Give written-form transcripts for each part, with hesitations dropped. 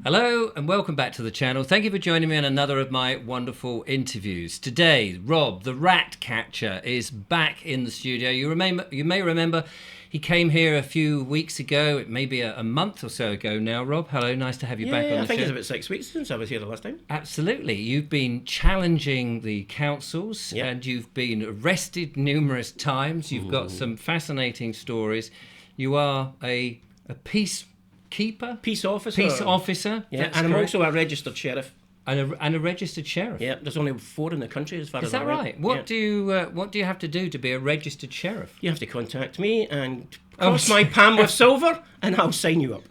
Hello and welcome back to the channel. Thank you for joining me on another of my wonderful interviews. Today, Rob, the rat catcher, is back in the studio. You may remember he came here a few weeks ago. It may be a month or so ago now. Rob, hello, nice to have you back on the show. I think it's about 6 weeks since I was here the last time. Absolutely. You've been challenging the councils and you've been arrested numerous times. You've got some fascinating stories. You are a peace officer. Yeah, and I'm also a registered sheriff. And a registered sheriff. Yeah, there's only 4 in the country as far as I know. Is that right? What do you have to do to be a registered sheriff? You have to contact me and cross my palm with silver, and I'll sign you up.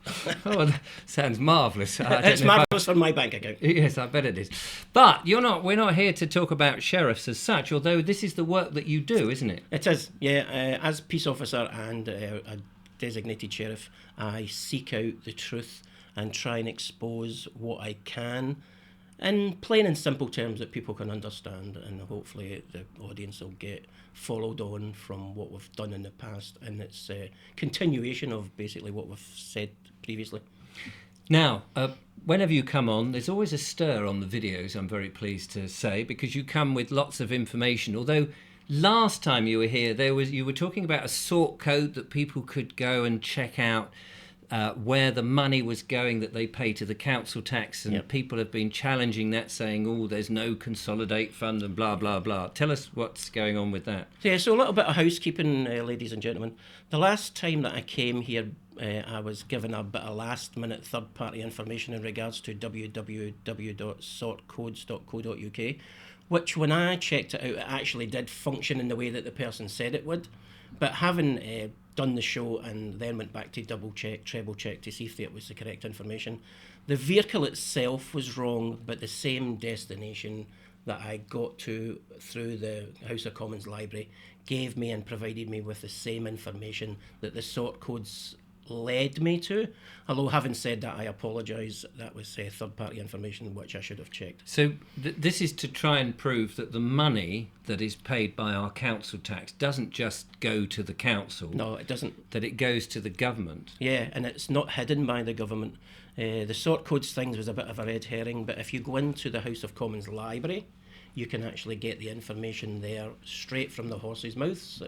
Oh, that sounds marvellous. It's marvellous for my bank account. Yes, I bet it is. But we're not here to talk about sheriffs as such, although this is the work that you do, isn't it? It is, yeah. As peace officer and a designated sheriff, I seek out the truth and try and expose what I can in plain and simple terms that people can understand, and hopefully the audience will get followed on from what we've done in the past, and it's a continuation of basically what we've said previously. Now, whenever you come on, there's always a stir on the videos, I'm very pleased to say, because you come with lots of information, although last time you were here, you were talking about a sort code that people could go and check out where the money was going that they pay to the council tax, and people have been challenging that, saying, oh, there's no consolidate fund and blah, blah, blah. Tell us what's going on with that. Yeah, so a little bit of housekeeping, ladies and gentlemen. The last time that I came here, I was given a bit of last-minute third-party information in regards to www.sortcodes.co.uk, which when I checked it out, it actually did function in the way that the person said it would. But having done the show and then went back to double check, treble check to see if it was the correct information, the vehicle itself was wrong, but the same destination that I got to through the House of Commons library gave me and provided me with the same information that the sort codes led me to. Although having said that, I apologise, that was third-party information which I should have checked. So this is to try and prove that the money that is paid by our council tax doesn't just go to the council. No, it doesn't. That it goes to the government. Yeah, and it's not hidden by the government. The sort codes things was a bit of a red herring, but if you go into the House of Commons library, you can actually get the information there straight from the horse's mouths,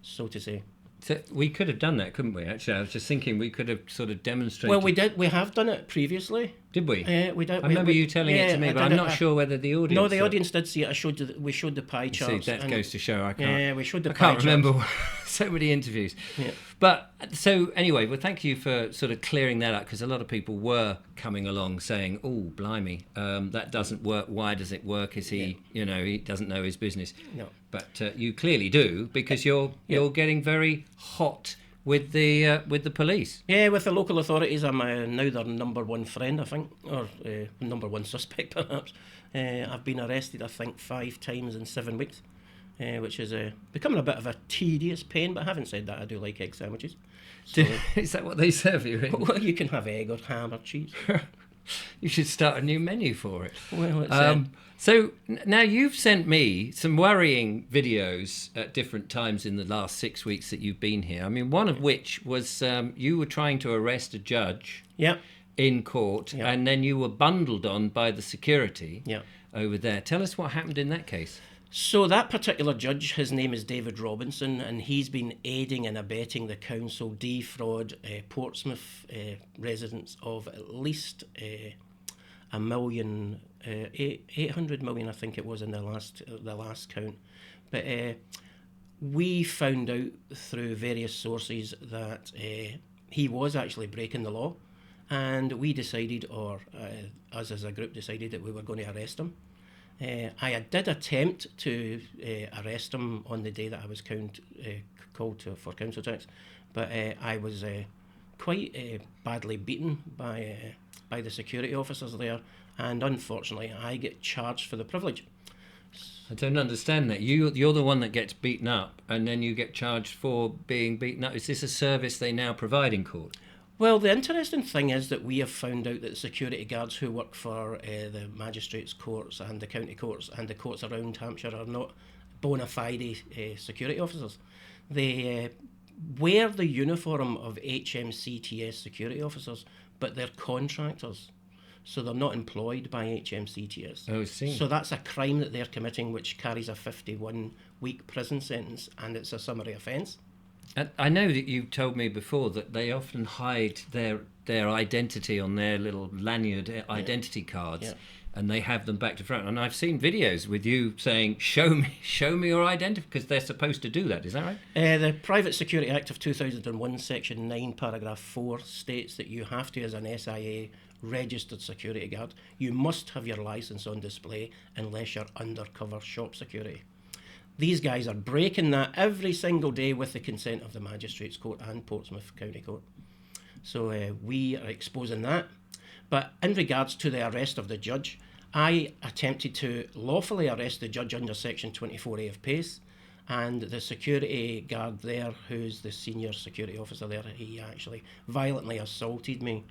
so to say. So we could have done that, couldn't we? Actually, I was just thinking we could have sort of demonstrated. Well, we did. We have done it previously. Did we? We did. I remember you telling it to me, but I'm not sure whether the audience. No, the audience did see it. We showed the pie charts. See, that goes to show I can't. Yeah, we showed the I pie can't remember so many interviews. Yeah. But so anyway, well, thank you for sort of clearing that up, because a lot of people were coming along saying, "Oh, blimey, that doesn't work. Why does it work? Is he, he doesn't know his business?" No. But you clearly do, because you're getting very hot with the police. Yeah, with the local authorities, I'm now their number one friend, I think, or number one suspect, perhaps. I've been arrested, I think, 5 times in 7 weeks, which is becoming a bit of a tedious pain, but having said that, I do like egg sandwiches. So, is that what they serve you in? Well, you can have egg or ham or cheese. You should start a new menu for it. Well, it's... So now you've sent me some worrying videos at different times in the last 6 weeks that you've been here. I mean, one of which was you were trying to arrest a judge in court, and then you were bundled on by the security over there. Tell us what happened in that case. So that particular judge, his name is David Robinson, and he's been aiding and abetting the council defraud Portsmouth residents of at least $1 million, 800 million, I think it was in the last count. But we found out through various sources that he was actually breaking the law, and we decided, or us as a group decided, that we were going to arrest him. I did attempt to arrest him on the day that I was called for council tax, but I was quite badly beaten by the security officers there, and unfortunately I get charged for the privilege. I don't understand that. You're the one that gets beaten up, and then you get charged for being beaten up. Is this a service they now provide in court? Well, the interesting thing is that we have found out that the security guards who work for the magistrates' courts and the county courts and the courts around Hampshire are not bona fide security officers. They wear the uniform of HMCTS security officers, but they're contractors. So they're not employed by HMCTS. Oh, I see. So that's a crime that they're committing, which carries a 51-week prison sentence, and it's a summary offence. And I know that you told me before that they often hide their identity on their little lanyard identity cards, Yeah. and they have them back to front. And I've seen videos with you saying, "Show me your identity," because they're supposed to do that. Is that right? The Private Security Act of 2001, Section 9, Paragraph 4 states that you have to, as an SIA registered security guard, you must have your licence on display unless you're undercover shop security. These guys are breaking that every single day with the consent of the Magistrates Court and Portsmouth County Court. So we are exposing that. But in regards to the arrest of the judge, I attempted to lawfully arrest the judge under Section 24A of PACE, and the security guard there, who's the senior security officer there, he actually violently assaulted me.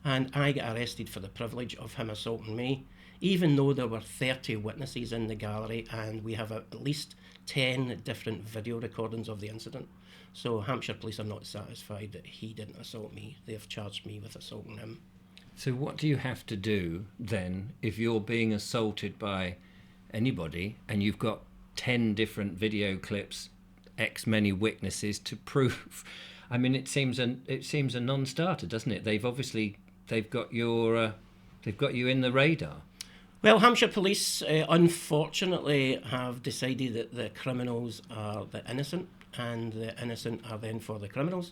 And I got arrested for the privilege of him assaulting me, even though there were 30 witnesses in the gallery, and we have at least 10 different video recordings of the incident. So Hampshire Police are not satisfied that he didn't assault me. They've charged me with assaulting him. So what do you have to do then if you're being assaulted by anybody and you've got 10 different video clips, X many witnesses to prove? I mean, it seems a non-starter, doesn't it? They've got you in the radar. Well, Hampshire Police unfortunately have decided that the criminals are the innocent, and the innocent are then for the criminals.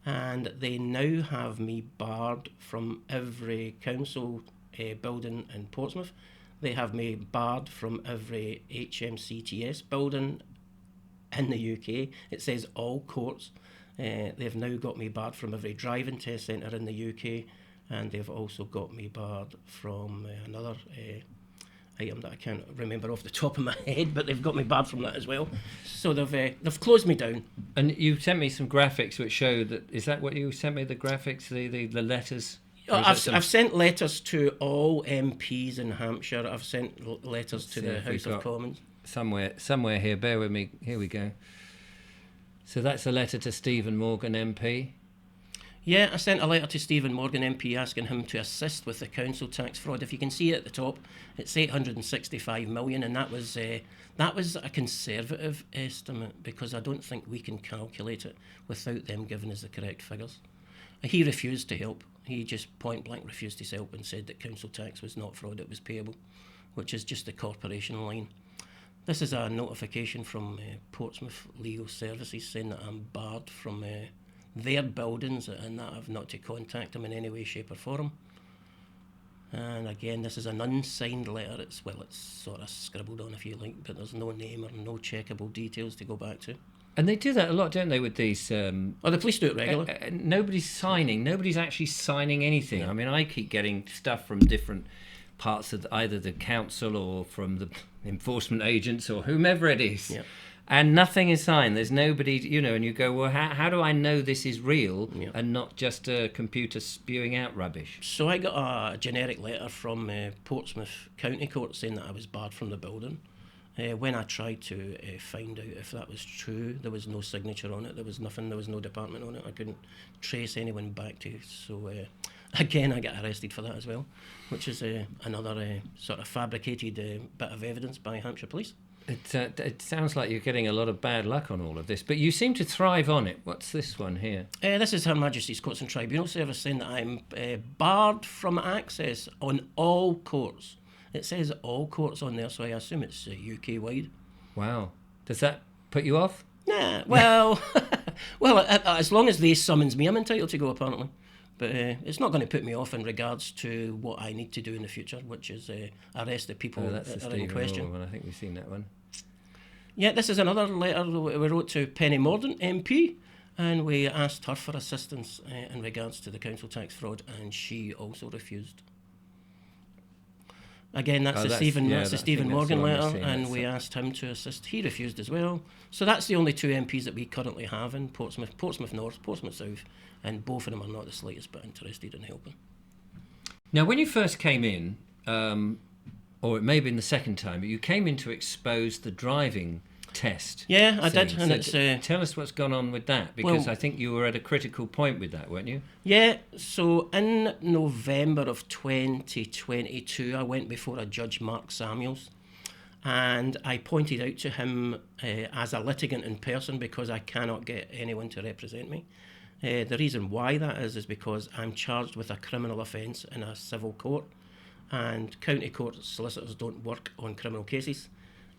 And they now have me barred from every council building in Portsmouth. They have me barred from every HMCTS building in the UK. It says all courts. They've now got me barred from every driving test centre in the UK, and they've also got me barred from another item that I can't remember off the top of my head, but they've got me barred from that as well. So they've closed me down. And you sent me some graphics which show that. Is that what you sent me? The graphics, the letters. I've sent letters to all MPs in Hampshire. I've sent letters to the House of Commons. Somewhere here. Bear with me. Here we go. So that's a letter to Stephen Morgan MP. Yeah, I sent a letter to Stephen Morgan MP asking him to assist with the council tax fraud. If you can see at the top, it's 865 million, and that was a conservative estimate because I don't think we can calculate it without them giving us the correct figures. He refused to help. He just point blank refused to help and said that council tax was not fraud, it was payable, which is just the corporation line. This is a notification from Portsmouth Legal Services saying that I'm barred from their buildings and that I've not to contact them in any way, shape or form. And again, this is an unsigned letter. It's sort of scribbled on if you like, but there's no name or no checkable details to go back to. And they do that a lot, don't they, with these... the police do it regularly. Nobody's actually signing anything. Yeah. I mean, I keep getting stuff from different parts of either the council or from the enforcement agents or whomever it is. Yeah. And nothing is signed. There's nobody, and you go, well, how do I know this is real and not just a computer spewing out rubbish? So I got a generic letter from Portsmouth County Court saying that I was barred from the building. When I tried to find out if that was true, there was no signature on it. There was nothing. There was no department on it. I couldn't trace anyone back to. So again, I got arrested for that as well, which is another sort of fabricated bit of evidence by Hampshire Police. It sounds like you're getting a lot of bad luck on all of this, but you seem to thrive on it. What's this one here? This is Her Majesty's Courts and Tribunal Service saying that I'm barred from access on all courts. It says all courts on there, so I assume it's UK-wide. Wow. Does that put you off? Nah, well, as long as they summons me, I'm entitled to go, apparently. But it's not going to put me off in regards to what I need to do in the future, which is arrest the people that are in question. One. I think we've seen that one. Yeah, this is another letter we wrote to Penny Mordaunt MP, and we asked her for assistance in regards to the council tax fraud, and she also refused. Again, that's the Stephen Morgan letter, and we asked him to assist. He refused as well. So that's the only two MPs that we currently have in Portsmouth, Portsmouth North, Portsmouth South, and both of them are not the slightest bit interested in helping. Now, when you first came in, or it may have been the second time, but you came in to expose the driving test. Yeah, I did, thing. and So it's... tell us what's gone on with that, because well- I think you were at a critical point with that, weren't you? Yeah, so in November of 2022, I went before a judge, Mark Samuels, and I pointed out to him as a litigant in person because I cannot get anyone to represent me. The reason why that is because I'm charged with a criminal offence in a civil court, and county court solicitors don't work on criminal cases,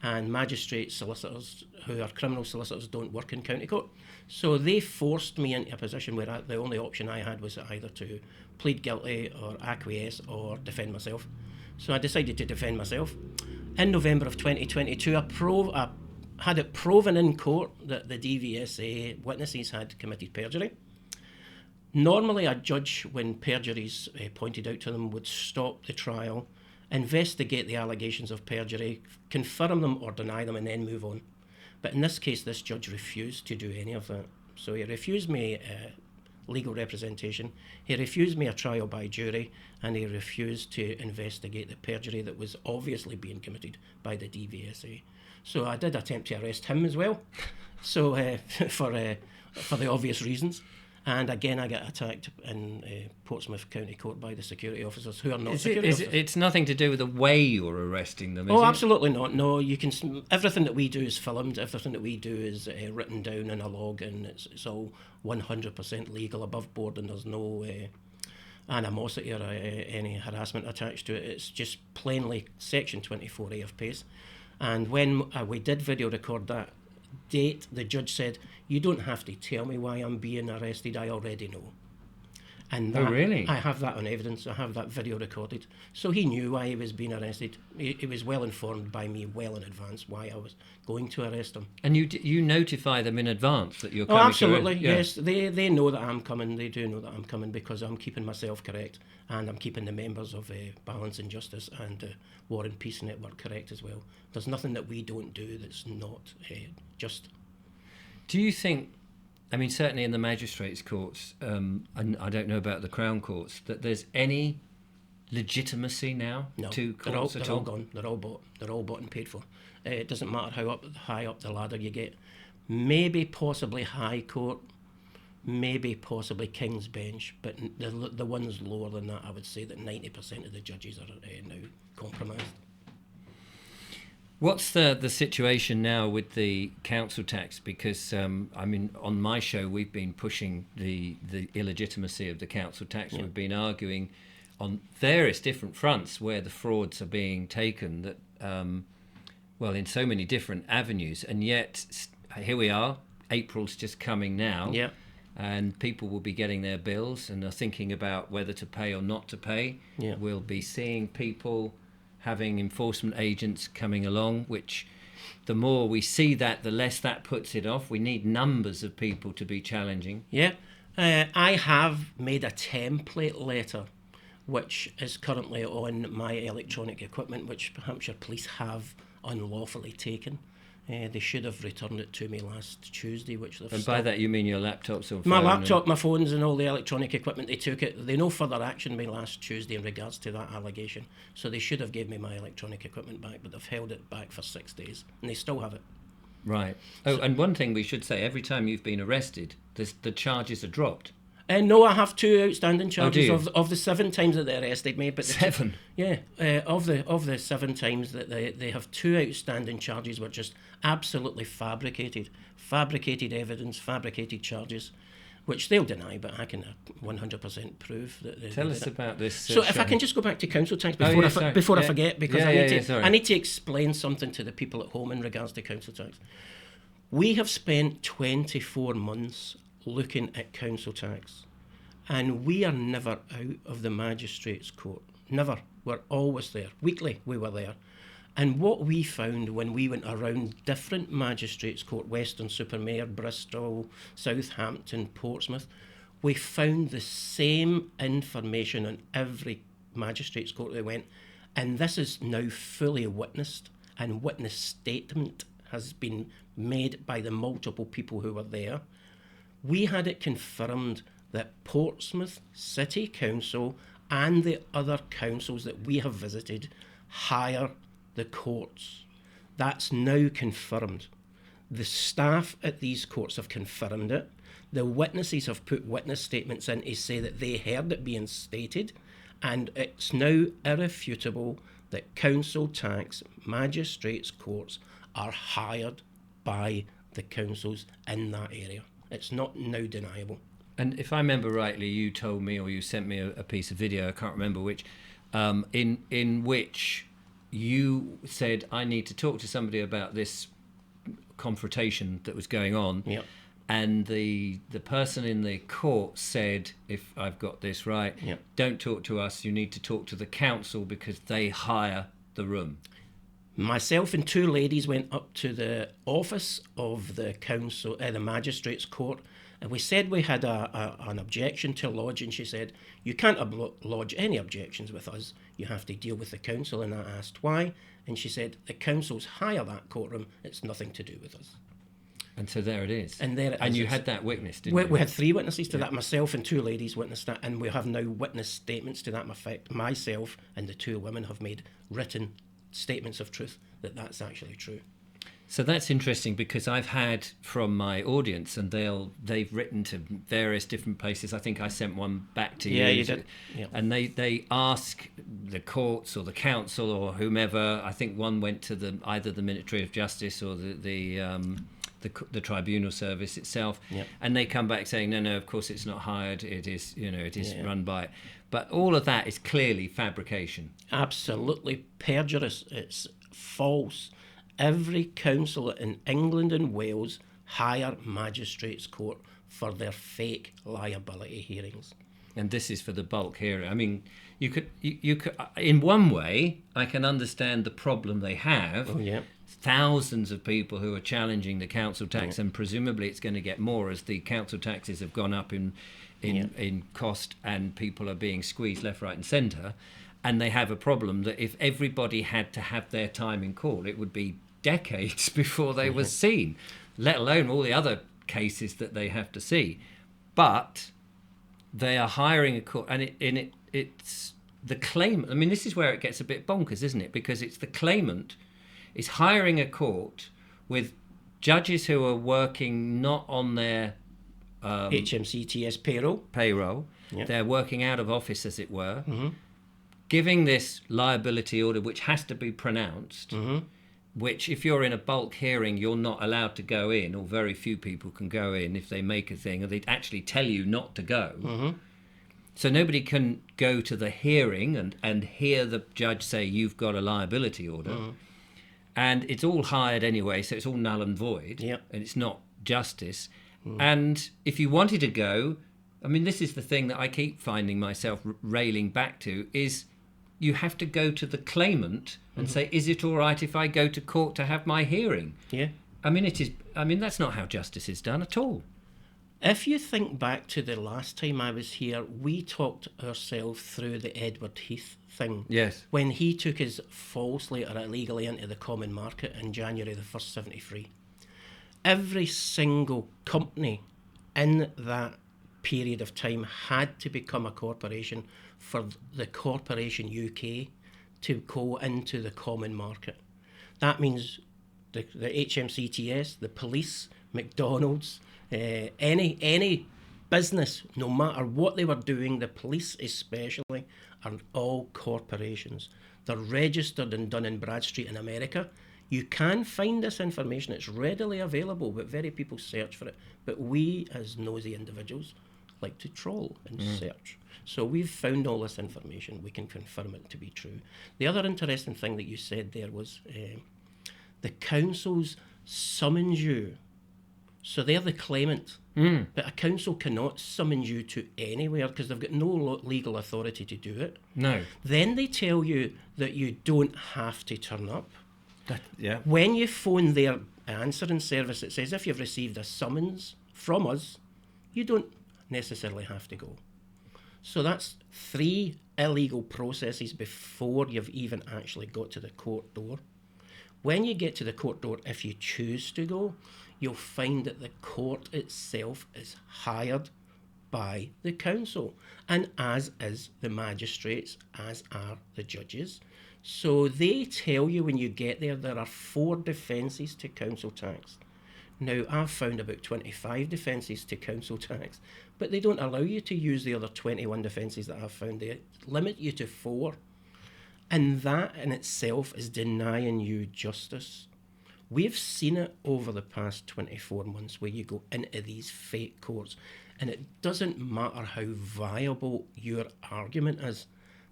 and magistrate solicitors who are criminal solicitors don't work in county court. So they forced me into a position where the only option I had was either to plead guilty or acquiesce or defend myself. So I decided to defend myself. In November of 2022, I had it proven in court that the DVSA witnesses had committed perjury. Normally, a judge, when perjury is pointed out to them, would stop the trial, investigate the allegations of perjury, confirm them or deny them, and then move on. But in this case, this judge refused to do any of that. So he refused me legal representation, he refused me a trial by jury, and he refused to investigate the perjury that was obviously being committed by the DVSA. So I did attempt to arrest him as well, so for the obvious reasons. And again, I got attacked in Portsmouth County Court by the security officers, who are not security officers. It's nothing to do with the way you're arresting them, is Oh, it? absolutely not. No, you can. Everything that we do is filmed. Everything that we do is written down in a log, and it's all 100% legal, above board, and there's no animosity or any harassment attached to it. It's just plainly Section 24A of PACE. And when we did video record that date, the judge said, "You don't have to tell me why I'm being arrested, I already know." And that, Oh, really? I have that on evidence. I have that video recorded. So he knew why he was being arrested. He was well informed by me well in advance why I was going to arrest him. And you notify them in advance that you're Oh, coming absolutely, to yes. They know that I'm coming. They do know that I'm coming because I'm keeping myself correct, and I'm keeping the members of Balance and Justice and War and Peace Network correct as well. There's nothing that we don't do that's not just. Do you think, I mean, certainly in the magistrates' courts, and I don't know about the Crown courts, that there's any legitimacy now No, to courts at they're all all? gone. They're all bought. They're all bought and paid for. It doesn't matter how high up the ladder you get. Maybe possibly High Court, maybe possibly King's Bench, but the ones lower than that, I would say that 90% of the judges are now compromised. What's the situation now with the council tax? Because, I mean, on my show, we've been pushing the illegitimacy of the council tax. Yeah. We've been arguing on various different fronts where the frauds are being taken, that, well, in so many different avenues. And yet, here we are, April's just coming now. Yeah. And people will be getting their bills and are thinking about whether to pay or not to pay. Yeah. We'll be seeing people having enforcement agents coming along, which the more we see that, the less that puts it off. We need numbers of people to be challenging. Yeah. I have made a template letter which is currently on my electronic equipment, which Hampshire Police have unlawfully taken. They should have returned it to me last Tuesday, which they've And stopped. by that you mean your laptops or My phone laptop, my phones and all the electronic equipment, they took it. They no further action me last Tuesday in regards to that allegation. So they should have gave me my electronic equipment back, but they've held it back for 6 days. And they still have it. Right. Oh, and one thing we should say, every time you've been arrested, the charges are dropped. No, I have 2 outstanding charges do you? of the 7 times that they arrested me. But 7? Yeah, of the 7 times that they have 2 outstanding charges were just absolutely fabricated evidence, fabricated charges, which they'll deny, but I can 100% prove that they Tell did us it. about this. So if I can just go back to council tax Oh, before yeah, I sorry. before I Yeah. forget, because Yeah, I need to explain something to the people at home in regards to council tax. We have spent 24 months looking at council tax, and we are never out of the magistrates' court. Never. We're always there. Weekly we were there. And what we found when we went around different magistrates' court, Weston-super-Mare, Bristol, Southampton, Portsmouth, we found the same information on every magistrates' court they went. And this is now fully witnessed, and witness statement has been made by the multiple people who were there. We had it confirmed that Portsmouth City Council and the other councils that we have visited hire the courts. That's now confirmed. The staff at these courts have confirmed it. The witnesses have put witness statements in to say that they heard it being stated, and it's now irrefutable that council tax magistrates' courts are hired by the councils in that area. It's not now deniable. And if I remember rightly, you told me, or you sent me a piece of video, I can't remember which, in which you said, I need to talk to somebody about this confrontation that was going on. Yep. And the person in the court said, if I've got this right, Yep. don't talk to us, you need to talk to the council because they hire the room. Myself and two ladies went up to the office of the council, the magistrates' court, and we said we had an objection to lodge, and she said, you can't lodge any objections with us, you have to deal with the council. And I asked why, and she said, the councils hire that courtroom, it's nothing to do with us. And so there it is. And there it and is. you had that witness, didn't you? We had three witnesses to that. Myself and two ladies witnessed that, and we have now witness statements to that effect. Myself and the two women have made written statements of truth that that's actually true. So that's interesting, because I've had from my audience, and they've written to various different places. I think I sent one back to you. Yeah, you did. Yeah. And they ask the courts or the council or whomever. I think one went to either the Ministry of Justice or the tribunal service itself. Yep. And they come back saying, no, of course it's not hired. It is, run by it. But all of that is clearly fabrication. Absolutely perjurious. It's false. Every council in England and Wales hire magistrates' court for their fake liability hearings. And this is for the bulk hearing. I mean, you could, in one way, I can understand the problem they have. Oh, yeah. Thousands of people who are challenging the council tax, and presumably it's going to get more as the council taxes have gone up in cost, and people are being squeezed left, right, and centre. And they have a problem that if everybody had to have their time in court, it would be decades before they were seen, let alone all the other cases that they have to see. But they are hiring a court, and it's the claimant. I mean, this is where it gets a bit bonkers, isn't it? Because it's the claimant is hiring a court with judges who are working not on their HMCTS payroll. Yep. They're working out of office, as it were, Mm-hmm. giving this liability order, which has to be pronounced, Mm-hmm. which if you're in a bulk hearing, you're not allowed to go in, or very few people can go in if they make a thing, or they actually tell you not to go. Mm-hmm. So nobody can go to the hearing and hear the judge say, you've got a liability order. Mm-hmm. And it's all hired anyway, so it's all null and void. Yep. And it's not justice. Mm. And if you wanted to go, I mean, this is the thing that I keep finding myself railing back to, is you have to go to the claimant and say, is it all right if I go to court to have my hearing? Yeah. I mean, that's not how justice is done at all. If you think back to the last time I was here, we talked ourselves through the Edward Heath thing. Yes. When he took us falsely or illegally into the common market in January the 1st, 73. Every single company in that period of time had to become a corporation for the Corporation UK to go into the common market. That means the HMCTS, the police, McDonald's, any business, no matter what they were doing, the police especially, are all corporations. They're registered in Dun & Bradstreet in America. You can find this information. It's readily available, but very people search for it. But we, as nosy individuals, like to troll and search. So we've found all this information. We can confirm it to be true. The other interesting thing that you said there was the councils summons you. So they're the claimant. But a council cannot summons you to anywhere because they've got no legal authority to do it. No. Then they tell you that you don't have to turn up. Yeah. When you phone their answering service, it says if you've received a summons from us, you don't necessarily have to go. So that's 3 illegal processes before you've even actually got to the court door. When you get to the court door, if you choose to go, you'll find that the court itself is hired by the council, and as is the magistrates, as are the judges. So they tell you when you get there are 4 defences to council tax. Now, I've found about 25 defences to council tax, but they don't allow you to use the other 21 defences that I've found. They limit you to 4. And that in itself is denying you justice. We've seen it over the past 24 months where you go into these fake courts, and it doesn't matter how viable your argument is,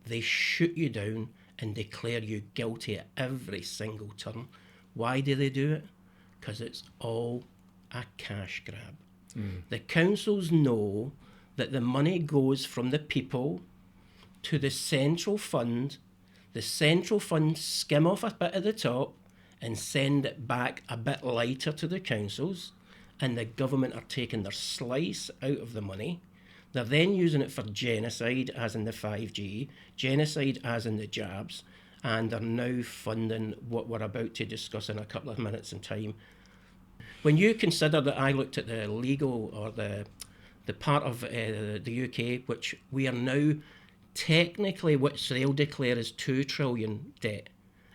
they shoot you down and declare you guilty at every single turn. Why do they do it? Because it's all a cash grab. The councils know that the money goes from the people to the central fund. The central fund skim off a bit at the top and send it back a bit lighter to the councils, and the government are taking their slice out of the money. They're then using it for genocide, as in the 5G, genocide as in the jabs, and they're now funding what we're about to discuss in a couple of minutes in time. When you consider that I looked at the legal or the part of the UK, which we are now technically, which they'll declare as 2 trillion debt,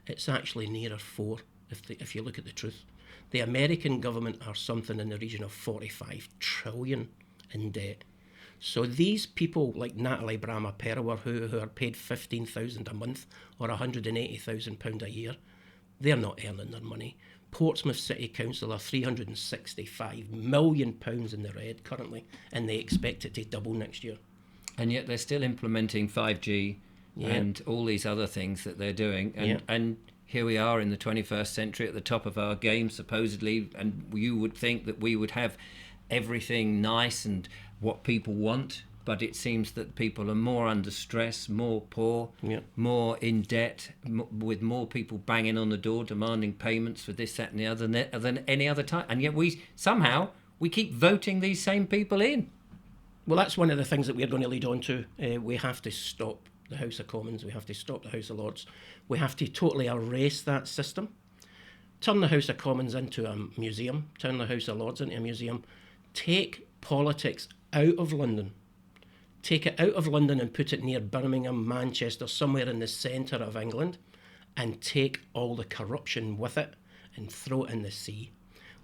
it's actually nearer 4 if you look at the truth. The American government are something in the region of 45 trillion in debt. So these people like Natalie Brahma-Perwer, who are paid $15,000 a month or £180,000 a year, they're not earning their money. Portsmouth City Council are £365 million in the red currently, and they expect it to double next year. And yet they're still implementing 5G and all these other things that they're doing. And here we are in the 21st century at the top of our game, supposedly, and you would think that we would have everything nice and what people want, but it seems that people are more under stress, more poor, more in debt, with more people banging on the door demanding payments for this, that and the other than any other time. And yet we keep voting these same people in. Well, that's one of the things that we're going to lead on to. We have to stop the House of Commons. We have to stop the House of Lords. We have to totally erase that system. Turn the House of Commons into a museum. Turn the House of Lords into a museum. Take politics out of London. Take it out of London and put it near Birmingham, Manchester, somewhere in the centre of England, and take all the corruption with it and throw it in the sea.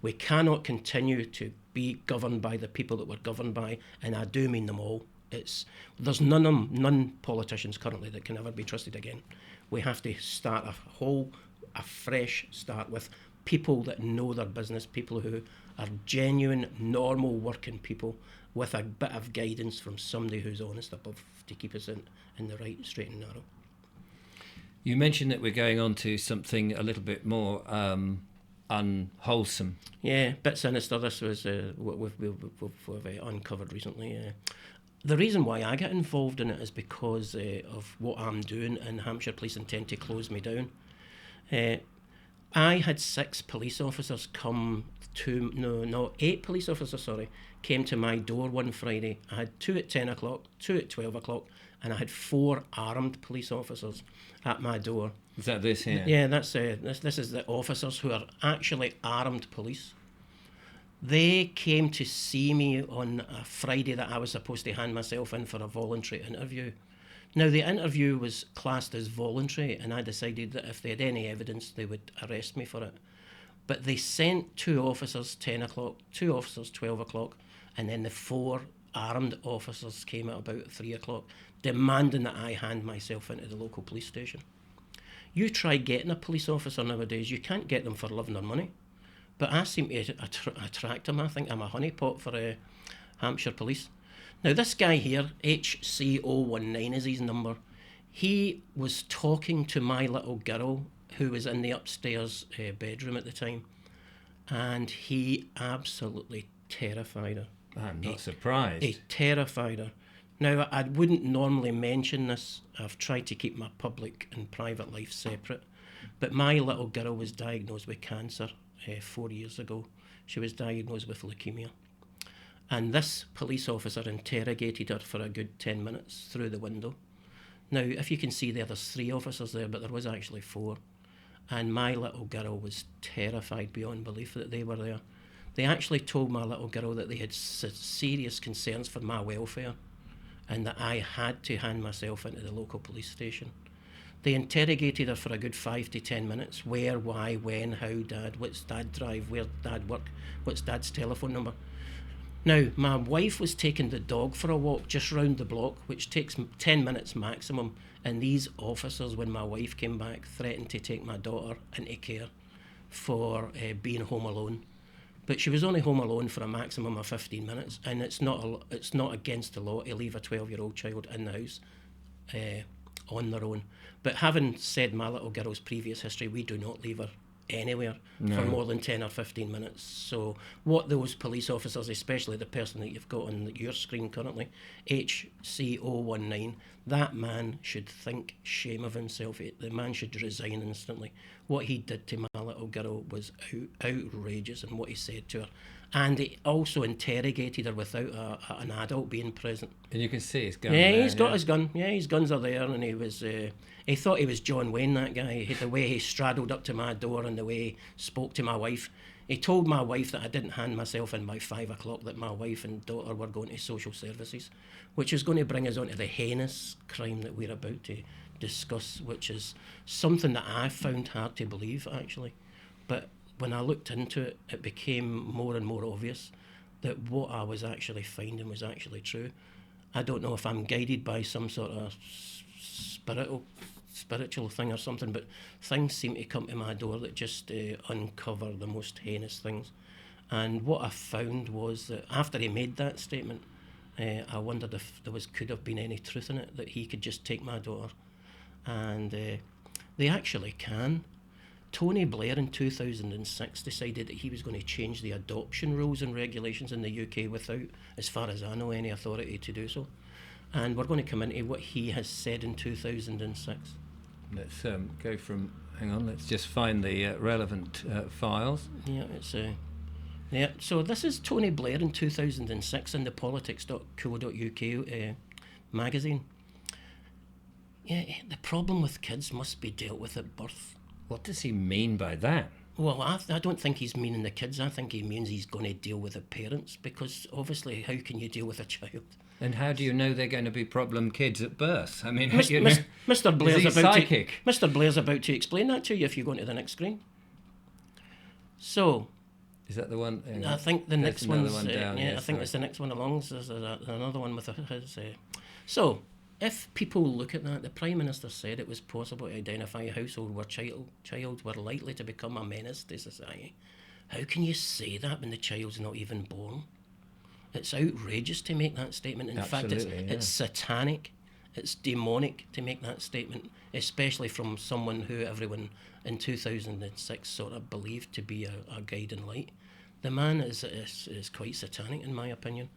We cannot continue to be governed by the people that we're governed by, and I do mean them all. There's none politicians currently that can ever be trusted again. We have to start a fresh start with people that know their business, people who are genuine, normal working people with a bit of guidance from somebody who's honest above to keep us in the right, straight and narrow. You mentioned that we're going on to something a little bit more unwholesome. Yeah, a bit sinister. This was what we've uncovered recently. The reason why I get involved in it is because of what I'm doing, and Hampshire Police intend to close me down. I had 6 police officers eight police officers, came to my door one Friday. I had 2 at 10 o'clock, 2 at 12 o'clock, and I had 4 armed police officers at my door. Is that this here? Yeah, that's this is the officers who are actually armed police. They came to see me on a Friday that I was supposed to hand myself in for a voluntary interview. Now, the interview was classed as voluntary, and I decided that if they had any evidence, they would arrest me for it. But they sent 2 officers 10 o'clock, 2 officers 12 o'clock, and then the 4 armed officers came at about 3 o'clock, demanding that I hand myself into the local police station. You try getting a police officer nowadays, you can't get them for love nor money. But I seem to attract them. I think I'm a honeypot for Hampshire Police. Now, this guy here, HC019 is his number. He was talking to my little girl who was in the upstairs bedroom at the time, and he absolutely terrified her. I'm not surprised. He terrified her. Now, I wouldn't normally mention this. I've tried to keep my public and private life separate. But my little girl was diagnosed with cancer 4 years ago. She was diagnosed with leukemia. And this police officer interrogated her for a good 10 minutes through the window. Now, if you can see there's 3 officers there, but there was actually 4. And my little girl was terrified beyond belief that they were there. They actually told my little girl that they had serious concerns for my welfare and that I had to hand myself into the local police station. They interrogated her for a good 5 to 10 minutes. Where, why, when, how, Dad, what's Dad drive, where's Dad work, what's Dad's telephone number. Now, my wife was taking the dog for a walk just round the block, which takes 10 minutes maximum, and these officers, when my wife came back, threatened to take my daughter into care for being home alone. But she was only home alone for a maximum of 15 minutes, and it's not against the law to leave a 12-year-old child in the house on their own. But having said my little girl's previous history, we do not leave her anywhere for more than 10 or 15 minutes. So what those police officers, especially the person that you've got on your screen currently, HC019, that man should think shame of himself. The man should resign instantly. What he did to my little girl was outrageous, and what he said to her. And he also interrogated her without an adult being present. And you can see his gun. Yeah, there, he's got his gun. Yeah, his guns are there, and he thought he was John Wayne, that guy. The way he straddled up to my door and the way he spoke to my wife. He told my wife that I didn't hand myself in by 5 o'clock, that my wife and daughter were going to social services, which is going to bring us on to the heinous crime that we're about to discuss, which is something that I found hard to believe, actually. But when I looked into it, it became more and more obvious that what I was actually finding was actually true. I don't know if I'm guided by some sort of spiritual thing or something, but things seem to come to my door that just uncover the most heinous things. And what I found was that after he made that statement, I wondered if there could have been any truth in it, that he could just take my daughter. And they actually can. Tony Blair in 2006 decided that he was going to change the adoption rules and regulations in the UK without, as far as I know, any authority to do so. And we're going to come into what he has said in 2006. Let's go from, hang on, let's just find the relevant files. Yeah, so this is Tony Blair in 2006 in the politics.co.uk magazine. Yeah, the problem with kids must be dealt with at birth. What does he mean by that? Well, I don't think he's meaning the kids. I think he means he's going to deal with the parents, because obviously how can you deal with a child? And how do you know they're going to be problem kids at birth? I mean, Mr. Blair's psychic? Mr. Blair's about to explain that to you if you go into the next screen. So, is that the one? I think the next one's one down. I think it's the next one along. There's another one with his. So, if people look at that, the Prime Minister said it was possible to identify a household where child were likely to become a menace to society. How can you say that when the child's not even born? It's outrageous to make that statement. In fact, it's satanic. It's demonic to make that statement, especially from someone who everyone in 2006 sort of believed to be a guiding light. The man is quite satanic, in my opinion.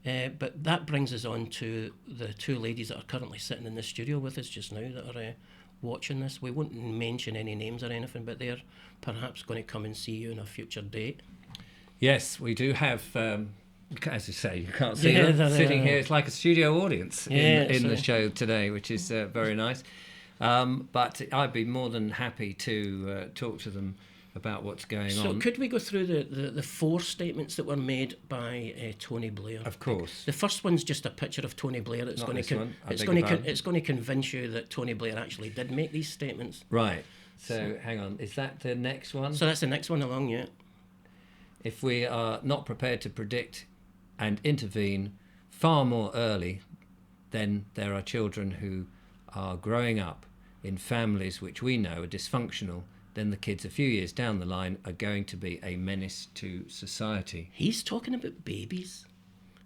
But that brings us on to the two ladies that are currently sitting in the studio with us just now that are watching this. We won't mention any names or anything, but they're perhaps going to come and see you on a future date. Yes, we do have, as you say, you can't see them sitting here. It's like a studio audience in the show today, which is very nice. But I'd be more than happy to talk to them about what's going on. So could we go through the four statements that were made by Tony Blair? Of course. The first one's just a picture of Tony Blair. It's going to convince you that Tony Blair actually did make these statements. Right. So hang on, is that the next one? So that's the next one along, yeah. If we are not prepared to predict and intervene far more early, then there are children who are growing up in families which we know are dysfunctional. Then the kids a few years down the line are going to be a menace to society. He's talking about babies.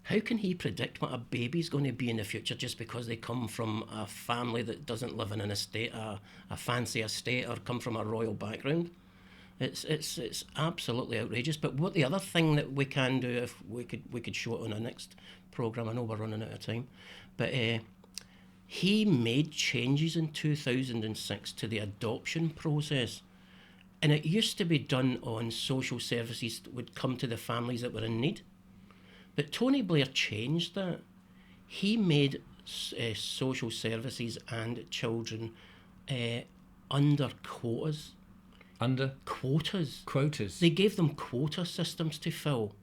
How can he predict what a baby's going to be in the future just because they come from a family that doesn't live in an estate, a fancy estate, or come from a royal background? It's absolutely outrageous. But what the other thing that we can do, if we could show it on our next programme, I know we're running out of time, but he made changes in 2006 to the adoption process. And it used to be done on social services that would come to the families that were in need. But Tony Blair changed that. He made social services and children under quotas. Under? Quotas. Quotas. They gave them quota systems to fill.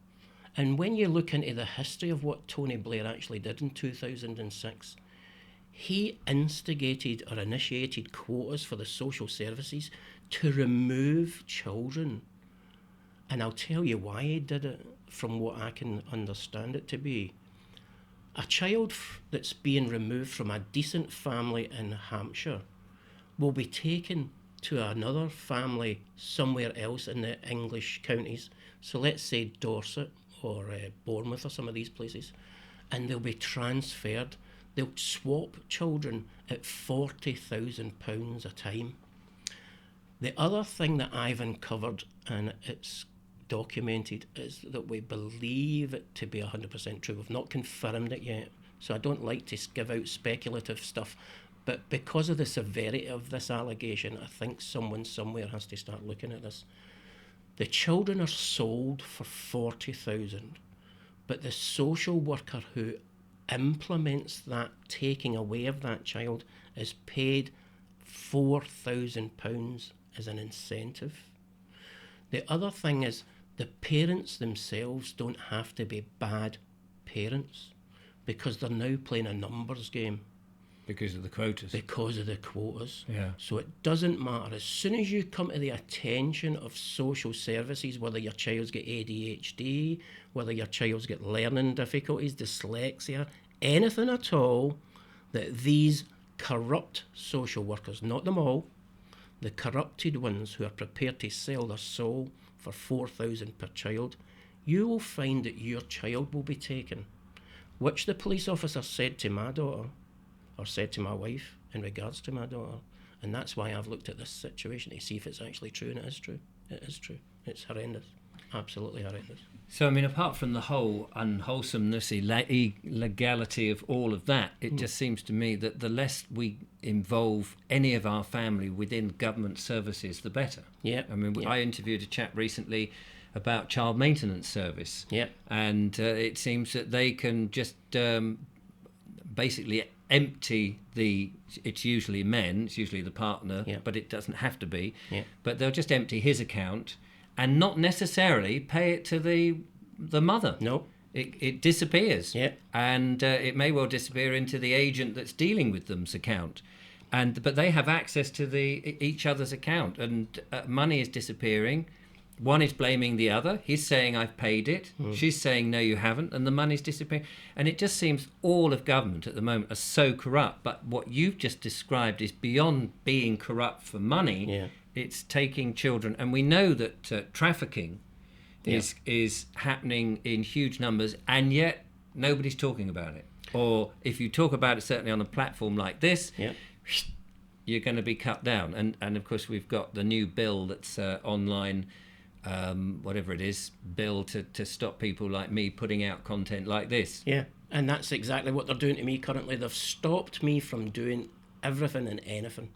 And when you look into the history of what Tony Blair actually did in 2006, He instigated or initiated quotas for the social services to remove children. And I'll tell you why he did it, from what I can understand it to be. A child that's being removed from a decent family in Hampshire will be taken to another family somewhere else in the English counties. So let's say Dorset or Bournemouth or some of these places. And they'll be transferred. They'll swap children at £40,000 a time. The other thing that I've uncovered, and it's documented, is that we believe it to be 100% true. We've not confirmed it yet, so I don't like to give out speculative stuff. But because of the severity of this allegation, I think someone somewhere has to start looking at this. The children are sold for 40,000, but the social worker who implements that taking away of that child is paid £4,000 as an incentive. The other thing is the parents themselves don't have to be bad parents, because they're now playing a numbers game. Because of the quotas. Because of the quotas. Yeah. So it doesn't matter. As soon as you come to the attention of social services, whether your child's got ADHD, whether your child's got learning difficulties, dyslexia, anything at all, that these corrupt social workers, not them all, the corrupted ones who are prepared to sell their soul for £4,000 per child, you will find that your child will be taken, which the police officer said to my daughter, or said to my wife in regards to my daughter. And that's why I've looked at this situation to see if it's actually true, and it is true. It is true. It's horrendous. Absolutely horrendous. So, I mean, apart from the whole unwholesomeness, illegality of all of that, it just seems to me that the less we involve any of our family within government services, the better. Yeah. I mean, I interviewed a chap recently about child maintenance service. Yeah. And it seems that they can just basically empty it's usually men, it's usually the partner, but it doesn't have to be. Yeah. But they'll just empty his account and not necessarily pay it to the mother. No. It disappears. Yeah. And it may well disappear into the agent that's dealing with them's account. But they have access to each other's account, and money is disappearing. One is blaming the other. He's saying, I've paid it. She's saying, no, you haven't. And the money's disappearing. And it just seems all of government at the moment are so corrupt. But what you've just described is beyond being corrupt for money. Yeah. It's taking children. And we know that trafficking is happening in huge numbers. And yet nobody's talking about it. Or if you talk about it, certainly on a platform like this, you're going to be cut down. And of course, we've got the new bill that's online, whatever it is, bill to stop people like me putting out content like this. Yeah, and that's exactly what they're doing to me currently. They've stopped me from doing everything and anything.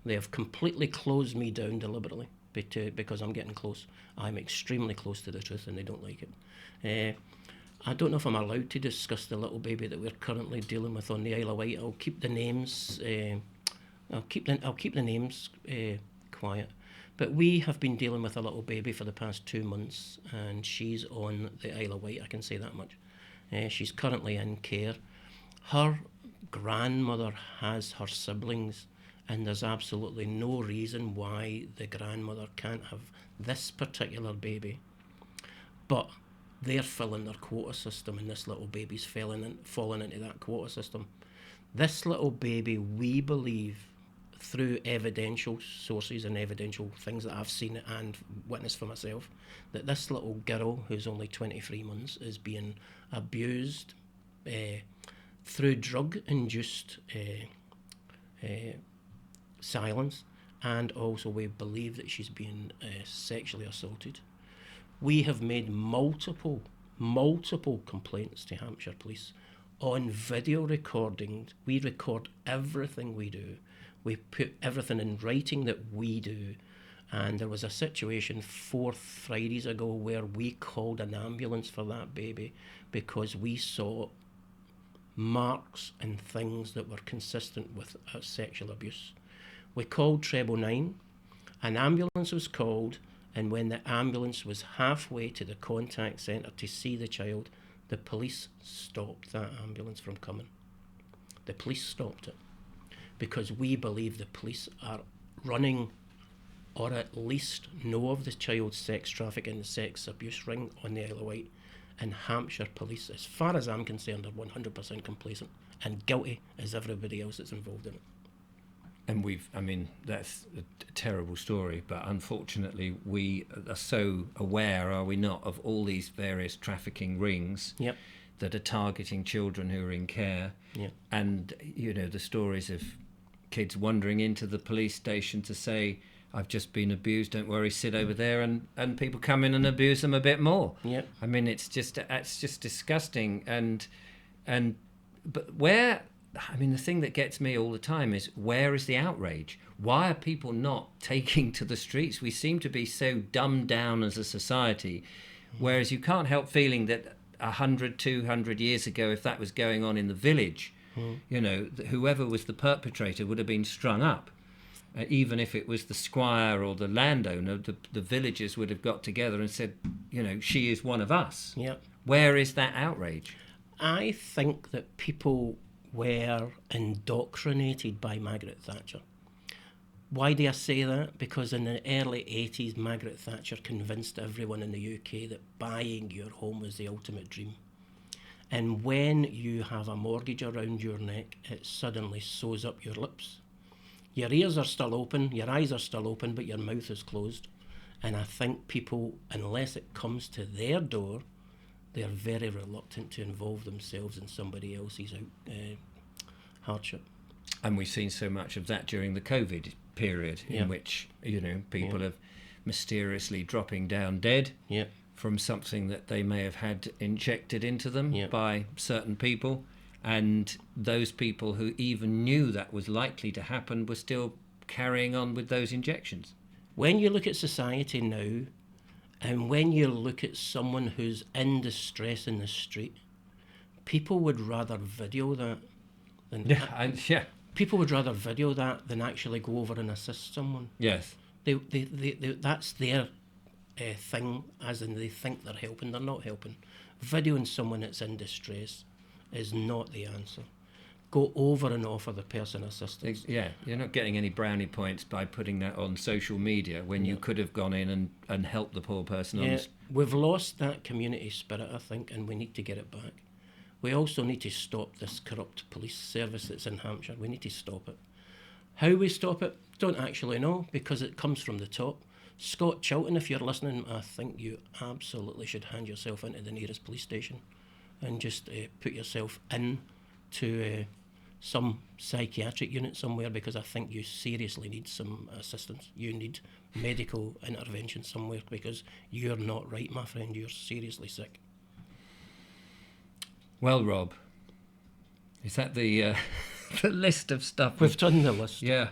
They have completely closed me down deliberately because I'm getting close. I'm extremely close to the truth, and they don't like it. I don't know if I'm allowed to discuss the little baby that we're currently dealing with on the Isle of Wight. I'll keep the names. I'll keep the names quiet. But we have been dealing with a little baby for the past 2 months, and she's on the Isle of Wight, I can say that much. She's currently in care. Her grandmother has her siblings, and there's absolutely no reason why the grandmother can't have this particular baby. But they're filling their quota system, and this little baby's falling into that quota system. This little baby, we believe, through evidential sources and evidential things that I've seen and witnessed for myself, that this little girl, who's only 23 months, is being abused through drug-induced silence, and also we believe that she's being sexually assaulted. We have made multiple complaints to Hampshire Police on video recordings. We record everything we do. We put everything in writing that we do. And there was a situation 4 Fridays ago where we called an ambulance for that baby because we saw marks and things that were consistent with sexual abuse. We called 999, an ambulance was called, and when the ambulance was halfway to the contact centre to see the child, the police stopped that ambulance from coming. The police stopped it because we believe the police are running, or at least know of, the child sex trafficking and sex abuse ring on the Isle of Wight. And Hampshire police, as far as I'm concerned, are 100% complacent and guilty as everybody else that's involved in it. And that's a terrible story, but unfortunately we are so aware, are we not, of all these various trafficking rings Yep. that are targeting children who are in care. Yeah. And, the stories of kids wandering into the police station to say, I've just been abused, don't worry, sit over there, and people come in and abuse them a bit more. Yep. It's just disgusting. But where, the thing that gets me all the time is, where is the outrage? Why are people not taking to the streets? We seem to be so dumbed down as a society, whereas you can't help feeling that 100, 200 years ago, if that was going on in the village, whoever was the perpetrator would have been strung up. Even if it was the squire or the landowner, the villagers would have got together and said, she is one of us. Yep. Where is that outrage? I think that people were indoctrinated by Margaret Thatcher. Why do I say that? Because in the early 80s, Margaret Thatcher convinced everyone in the UK that buying your home was the ultimate dream. And when you have a mortgage around your neck, it suddenly sews up your lips. Your ears are still open, your eyes are still open, but your mouth is closed. And I think people, unless it comes to their door, they're very reluctant to involve themselves in somebody else's hardship. And we've seen so much of that during the COVID period, in which, people have mysteriously dropping down dead from something that they may have had injected into them by certain people. And those people who even knew that was likely to happen were still carrying on with those injections. When you look at society now, and when you look at someone who's in distress in the street, people would rather video that than people would rather video that than actually go over and assist someone. Yes. They that's their thing, as in they think they're helping. They're not helping. Videoing someone that's in distress is not the answer. Go over and offer the person assistance. Yeah, you're not getting any brownie points by putting that on social media when you could have gone in and helped the poor person. We've lost that community spirit, I think, and we need to get it back. We also need to stop this corrupt police service that's in Hampshire. We need to stop it. How we stop it, don't actually know, because it comes from the top. Scott Chilton, if you're listening, I think you absolutely should hand yourself into the nearest police station and just put yourself in to some psychiatric unit somewhere, because I think you seriously need some assistance. You need medical intervention somewhere, because you're not right, my friend. You're seriously sick. Well, Rob, is that the the list of stuff? We've done the list. Yeah.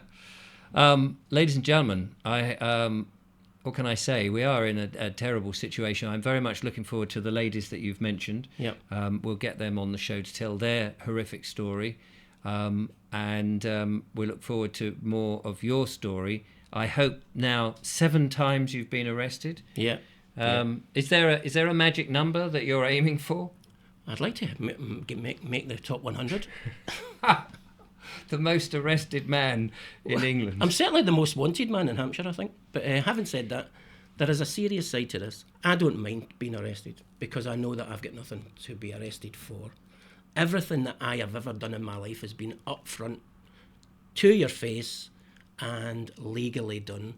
Ladies and gentlemen, what can I say? We are in a terrible situation. I'm very much looking forward to the ladies that you've mentioned. Yep. We'll get them on the show to tell their horrific story. And we look forward to more of your story. I hope now 7 times you've been arrested. Yeah. Is there a magic number that you're aiming for? I'd like to make the top 100. The most arrested man in England. I'm certainly the most wanted man in Hampshire, I think. But having said that, there is a serious side to this. I don't mind being arrested because I know that I've got nothing to be arrested for. Everything that I have ever done in my life has been upfront, to your face, and legally done.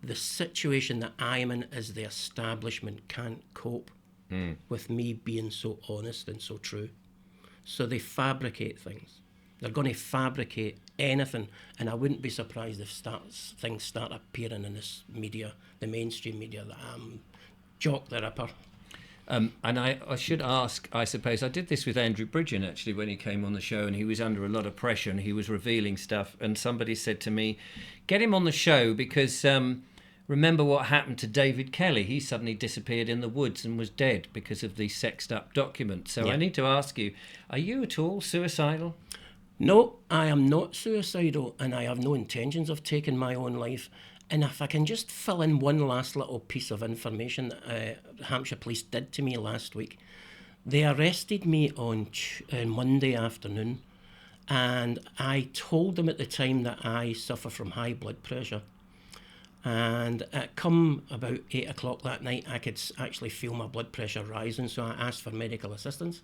The situation that I am in is the establishment can't cope with me being so honest and so true. So they fabricate things. They're going to fabricate anything, and I wouldn't be surprised if things start appearing in this media, the mainstream media, that I'm Jock the Ripper. And I should ask, I suppose, I did this with Andrew Bridgen actually when he came on the show, and he was under a lot of pressure and he was revealing stuff, and somebody said to me, get him on the show because remember what happened to David Kelly. He suddenly disappeared in the woods and was dead because of the sexed up documents. So I need to ask you, are you at all suicidal? No, I am not suicidal, and I have no intentions of taking my own life. And if I can just fill in one last little piece of information that Hampshire Police did to me last week. They arrested me on Monday afternoon, And I told them at the time that I suffer from high blood pressure. And at come about 8 o'clock that night, I could actually feel my blood pressure rising, so I asked for medical assistance.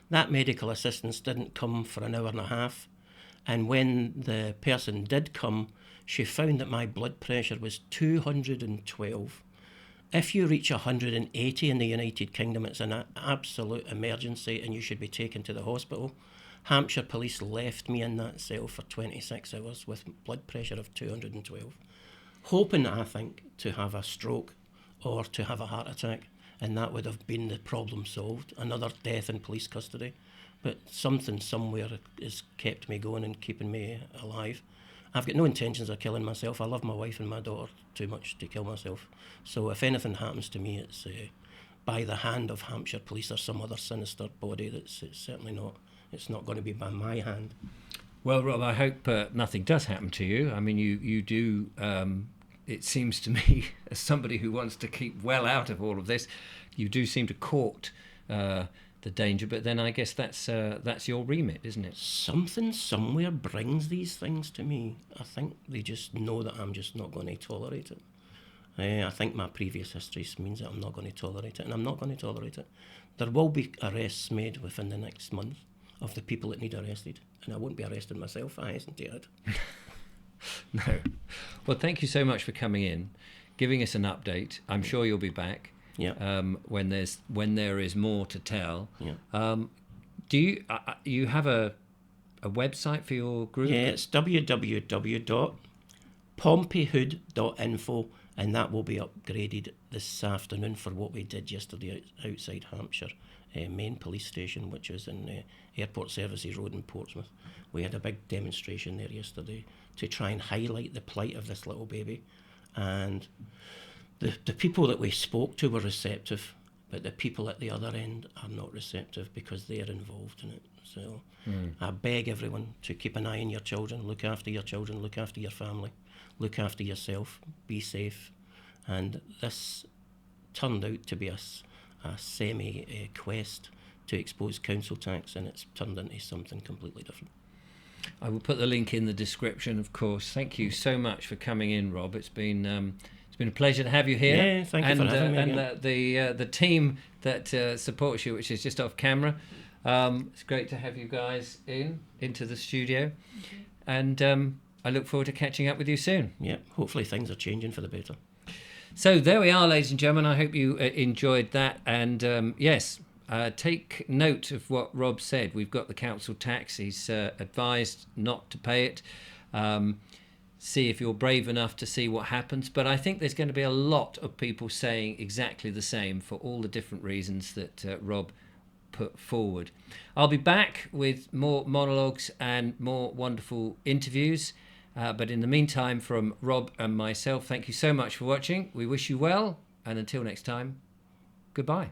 That medical assistance didn't come for an hour and a half. And when the person did come, she found that my blood pressure was 212. If you reach 180 in the United Kingdom, it's an absolute emergency and you should be taken to the hospital. Hampshire Police left me in that cell for 26 hours with blood pressure of 212, hoping, I think, to have a stroke or to have a heart attack, and that would have been the problem solved. Another death in police custody. But something somewhere has kept me going and keeping me alive. I've got no intentions of killing myself. I love my wife and my daughter too much to kill myself. So if anything happens to me, it's by the hand of Hampshire Police or some other sinister body. It's certainly not. It's not going to be by my hand. Well, Rob, I hope nothing does happen to you. I mean, you do. It seems to me, as somebody who wants to keep well out of all of this, you do seem to court the danger. But then I guess that's your remit, isn't it? Something somewhere brings these things to me. I think they just know that I'm just not going to tolerate it. I think my previous history means that I'm not going to tolerate it, and I'm not going to tolerate it. There will be arrests made within the next month of the people that need arrested, and I won't be arrested myself. I isn't it. No. Well, thank you so much for coming in, giving us an update. I'm sure you'll be back. Yeah. When there is more to tell. Yeah. Do you have a website for your group? Yeah, it's www.pompeyhood.info, and that will be upgraded this afternoon for what we did yesterday outside Hampshire main police station, which is in Airport Services Road in Portsmouth. We had a big demonstration there yesterday to try and highlight the plight of this little baby, and the people that we spoke to were receptive, but the people at the other end are not receptive because they're involved in it. So I beg everyone to keep an eye on your children, look after your children, look after your family, look after yourself, be safe. And this turned out to be a semi-quest to expose council tax, and it's turned into something completely different. I will put the link in the description, of course. Thank you so much for coming in, Rob. It's been a pleasure to have you here. Yeah, thank you for having me again. And the team that supports you, which is just off camera. It's great to have you guys into the studio, and I look forward to catching up with you soon. Yeah, hopefully things are changing for the better. So there we are, ladies and gentlemen. I hope you enjoyed that, and yes, take note of what Rob said. We've got the council tax. He's advised not to pay it. See if you're brave enough to see what happens. But I think there's going to be a lot of people saying exactly the same for all the different reasons that Rob put forward. I'll be back with more monologues and more wonderful interviews. But in the meantime, from Rob and myself, thank you so much for watching. We wish you well. And until next time, goodbye.